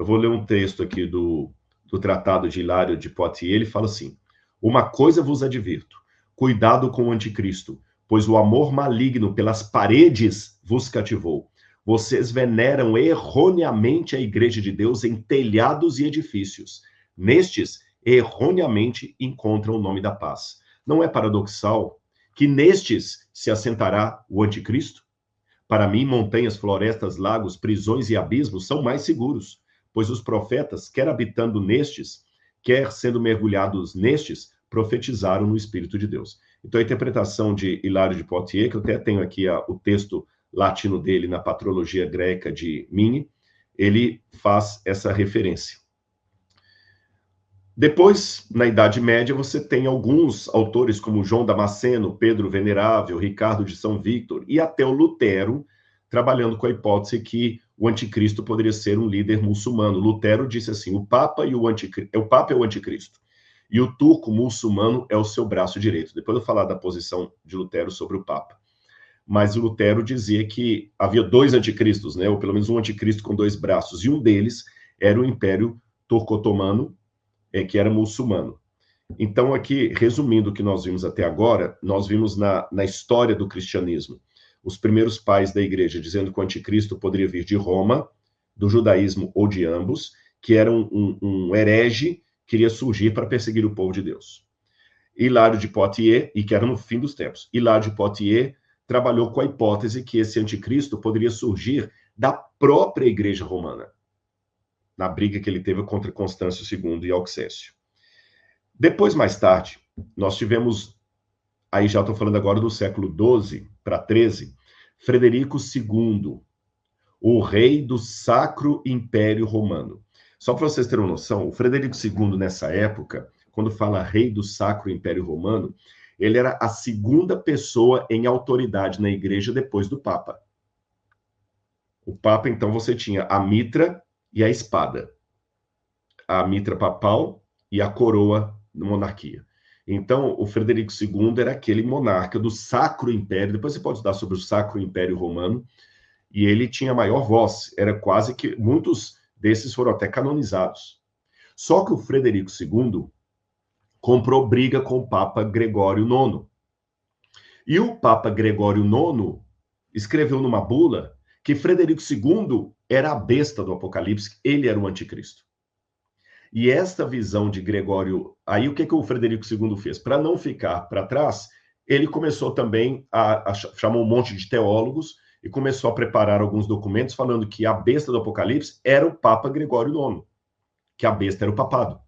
Eu vou ler um texto aqui do Tratado de Hilário de Poitiers. Ele fala assim: uma coisa vos advirto, cuidado com o anticristo, pois o amor maligno pelas paredes vos cativou. Vocês veneram erroneamente a igreja de Deus em telhados e edifícios. Nestes, erroneamente encontram o nome da paz. Não é paradoxal que nestes se assentará o anticristo? Para mim, montanhas, florestas, lagos, prisões e abismos são mais seguros, pois os profetas, quer habitando nestes, quer sendo mergulhados nestes, profetizaram no Espírito de Deus. Então, a interpretação de Hilário de Poitiers, que eu até tenho aqui o texto latino dele na Patrologia Greca de Mini, ele faz essa referência. Depois, na Idade Média, você tem alguns autores como João Damasceno, Pedro Venerável, Ricardo de São Victor e até o Lutero, trabalhando com a hipótese que o anticristo poderia ser um líder muçulmano. Lutero disse assim: o Papa é o anticristo, e o turco muçulmano é o seu braço direito. Depois eu vou falar da posição de Lutero sobre o Papa. Mas o Lutero dizia que havia dois anticristos, né? Ou pelo menos um anticristo com dois braços, e um deles era o Império Turco-Otomano, que era muçulmano. Então, aqui, resumindo o que nós vimos até agora, nós vimos na história do cristianismo os primeiros pais da igreja dizendo que o anticristo poderia vir de Roma, do judaísmo ou de ambos, que era um herege que iria surgir para perseguir o povo de Deus. Hilário de Poitiers, e que era no fim dos tempos, Hilário de Poitiers trabalhou com a hipótese que esse anticristo poderia surgir da própria igreja romana, na briga que ele teve contra Constâncio II e Auxécio. Depois, mais tarde, nós tivemos, aí já estou falando agora do século XII para XIII, Frederico II, o rei do Sacro Império Romano. Só para vocês terem uma noção, o Frederico II, nessa época, quando fala rei do Sacro Império Romano, ele era a segunda pessoa em autoridade na igreja depois do Papa. O Papa, então, você tinha a mitra e a espada. A mitra papal e a coroa da monarquia. Então, o Frederico II era aquele monarca do Sacro Império, depois você pode estudar sobre o Sacro Império Romano, e ele tinha maior voz, era quase que, muitos desses foram até canonizados. Só que o Frederico II comprou briga com o Papa Gregório IX. E o Papa Gregório IX escreveu numa bula que Frederico II era a besta do Apocalipse, ele era o anticristo. E esta visão de Gregório... Aí o que o Frederico II fez? Para não ficar para trás, ele começou também chamou um monte de teólogos e começou a preparar alguns documentos falando que a besta do Apocalipse era o Papa Gregório IX, que a besta era o papado.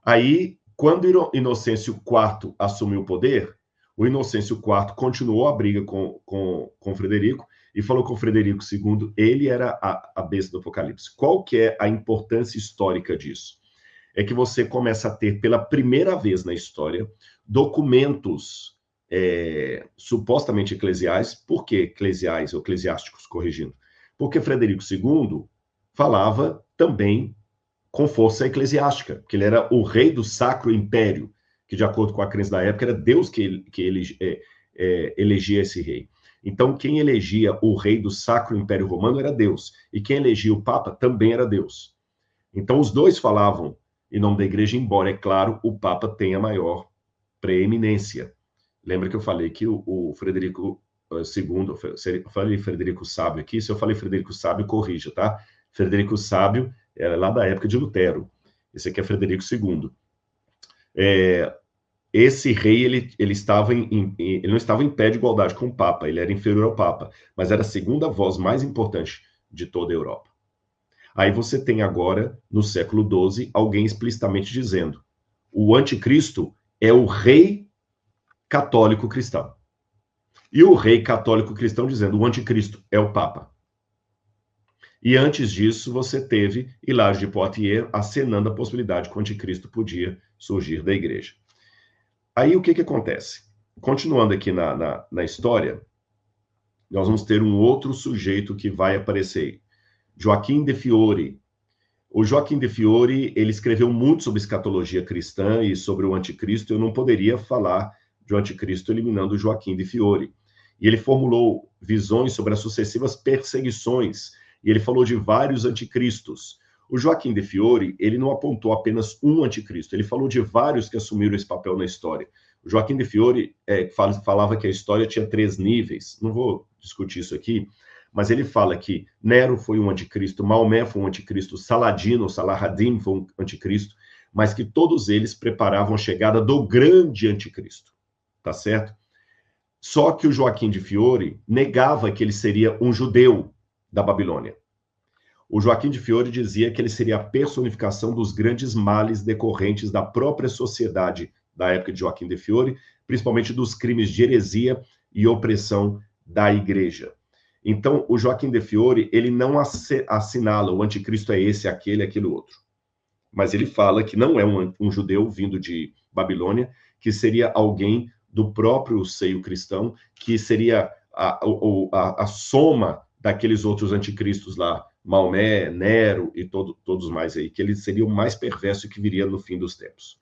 Aí, quando Inocêncio IV assumiu o poder, o Inocêncio IV continuou a briga com Frederico e falou com o Frederico II, ele era a besta do Apocalipse. Qual que é a importância histórica disso? É que você começa a ter, pela primeira vez na história, documentos supostamente eclesiais. Por que eclesiais ou eclesiásticos, corrigindo? Porque Frederico II falava também com força eclesiástica, que ele era o rei do Sacro Império, que, de acordo com a crença da época, era Deus que elegia esse rei. Então, quem elegia o rei do Sacro Império Romano era Deus, e quem elegia o Papa também era Deus. Então, os dois falavam em nome da igreja, embora, é claro, o Papa tenha maior preeminência. Lembra que eu falei que o Frederico II, eu falei Frederico Sábio aqui, se eu falei Frederico Sábio, corrija, tá? Frederico Sábio era lá da época de Lutero. Esse aqui é Frederico II. Esse rei, ele não estava em pé de igualdade com o Papa, ele era inferior ao Papa, mas era a segunda voz mais importante de toda a Europa. Aí você tem agora, no século XII, alguém explicitamente dizendo: o anticristo é o rei católico cristão. E o rei católico cristão dizendo: o anticristo é o Papa. E antes disso, você teve Hilário de Poitiers acenando a possibilidade que o anticristo podia surgir da igreja. Aí o que acontece? Continuando aqui na história, nós vamos ter um outro sujeito que vai aparecer, Joaquim de Fiori. O Joaquim de Fiori, ele escreveu muito sobre escatologia cristã e sobre o anticristo. Eu não poderia falar de um anticristo eliminando o Joaquim de Fiori. E ele formulou visões sobre as sucessivas perseguições e ele falou de vários anticristos. O Joaquim de Fiori, ele não apontou apenas um anticristo, ele falou de vários que assumiram esse papel na história. O Joaquim de Fiori falava que a história tinha 3 níveis, não vou discutir isso aqui, mas ele fala que Nero foi um anticristo, Maomé foi um anticristo, Saladino, Salah-ad-Din foi um anticristo, mas que todos eles preparavam a chegada do grande anticristo, tá certo? Só que o Joaquim de Fiori negava que ele seria um judeu da Babilônia. O Joaquim de Fiori dizia que ele seria a personificação dos grandes males decorrentes da própria sociedade da época de Joaquim de Fiori, principalmente dos crimes de heresia e opressão da igreja. Então, o Joaquim de Fiori, ele não assinala o anticristo é esse, aquele, aquele outro. Mas ele fala que não é um judeu vindo de Babilônia, que seria alguém do próprio seio cristão, que seria a soma daqueles outros anticristos lá, Maomé, Nero e todos mais aí, que ele seria o mais perverso que viria no fim dos tempos.